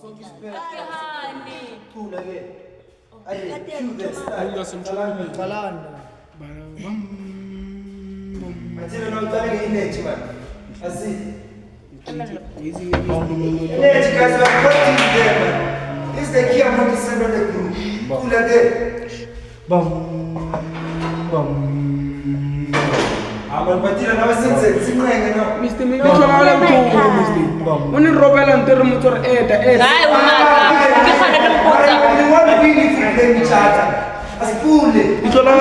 This is the key I'm going to send on the group. Cool again. Bum, bum. I'm going to put it on our senses. Mr. Mitchell, when you roll and tell them to air, the air. I want to be with each other. As cool. It's all our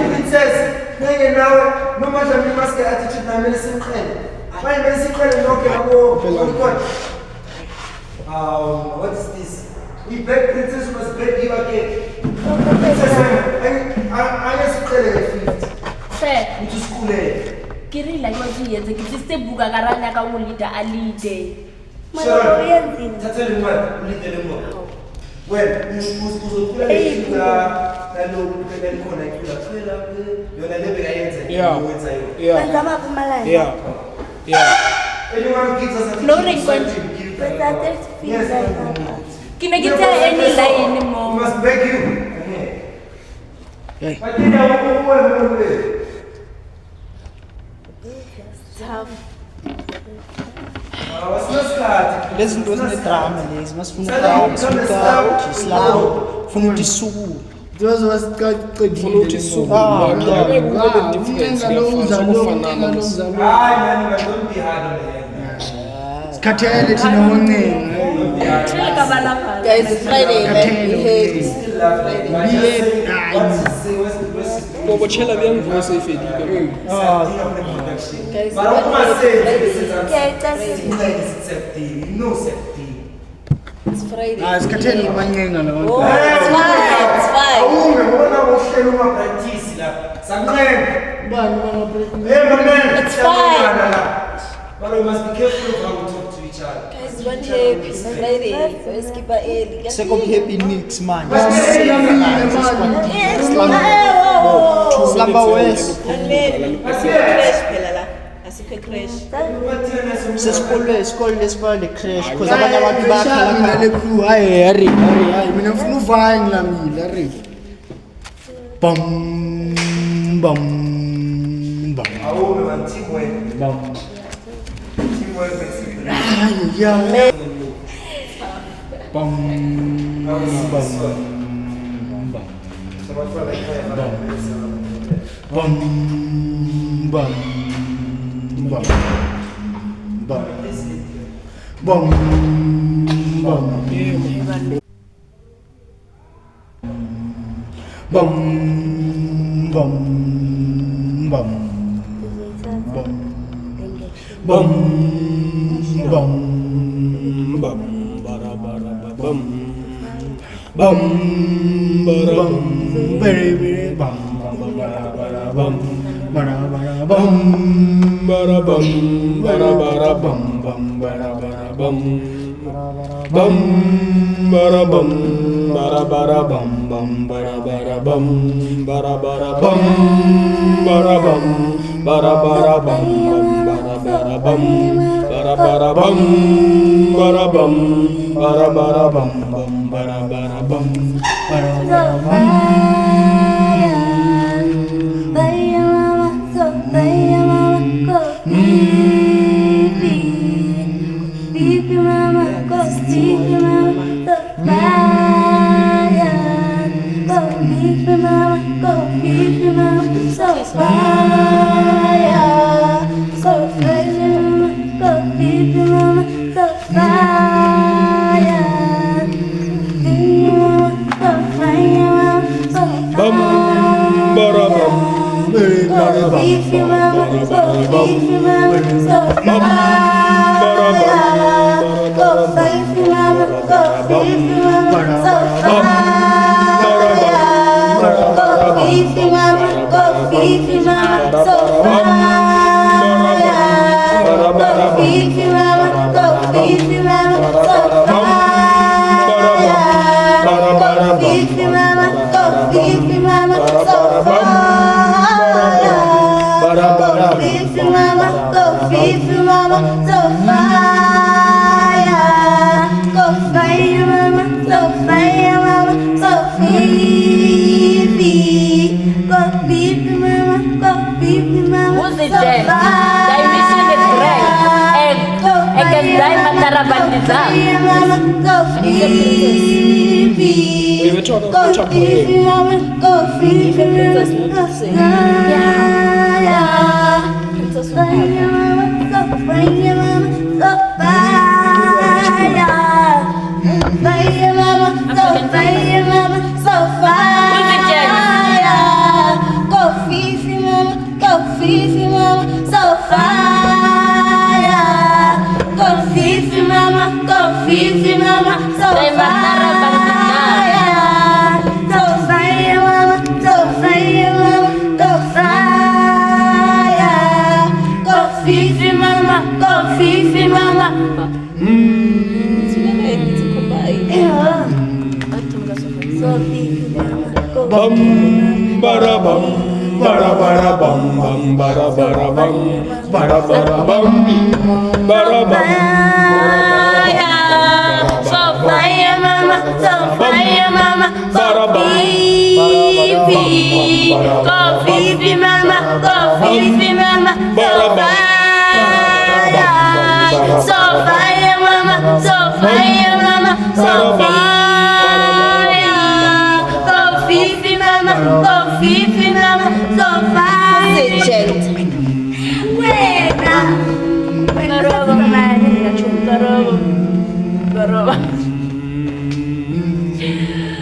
princess. No matter we must get attitude, I'm medicine. My medicine, what is this? We beg princess must beg you again. Princess, I am telling you. Sir, which is cool. Kiri like what he is. It's just a book. I ran like a leader. I lead day. That's what lead the more. Well, anyone gives us a flooring can I get any line anymore? We must beg you. Tough. Lezi zinto zinedrama lezi masifuna ukufika islamu funa ukuthi isuku those was qedile isuku Don't be hard on the head. sikhathele thina moncenga Guys, Friday, Bobochela bien voice ifedile. Guys, But what must say no safety. it's Friday. sikhathele imancenga la Oh, it's fine. It's fine. But we must be careful of how we talk to each other. Guys, one happy it's Friday. Let's keep it early. second happy mix man slamba west sesikole lesibale crash because abanye abantu bakhala le crew hayi hari mina ngifuna uvine la mina hari bam bam bam Awu man teamwork. bam Teamwork makes it. ya bam bam So much for like bam bam bam bam bam bam bam bam bam bam bam bam Bara bara bam. bam bam baby bam bara bara bam bara bara bam Bara bam bara bara bam bam bara bara bam. Bam bara bam bara bara bam bara bara bam bara bara bam bara bam bara bara bam bara bara bam bara bara bam bara bam bara bara bam bara bara bam bara bara bam KoFiFi, Bum bara bum bara bara bum bum bara bara bum bara bara bum bara bum. So fire mama, so fire mama, so KoFiFi, KoFiFi mama, KoFiFi mama, so fire. So fire mama, so fire mama, so fire. KoFiFi mama, KoFiFi mama, so fire.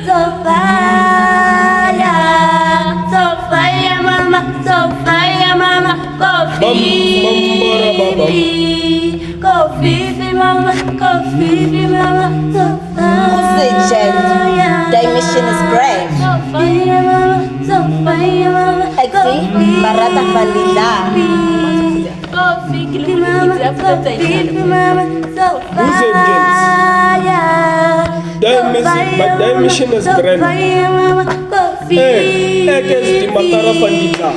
So fire mama, so fire mama, KoFiFi, KoFiFi mama, KoFiFi mama, so fire. Dimension is brave. So fire mama, so fire mama, Active Barata Falila. KoFiFi mama, KoFiFi mama, so Who's it, fire. Dimension is grand. So fire mama, KoFiFi. Against the Matara Fandita.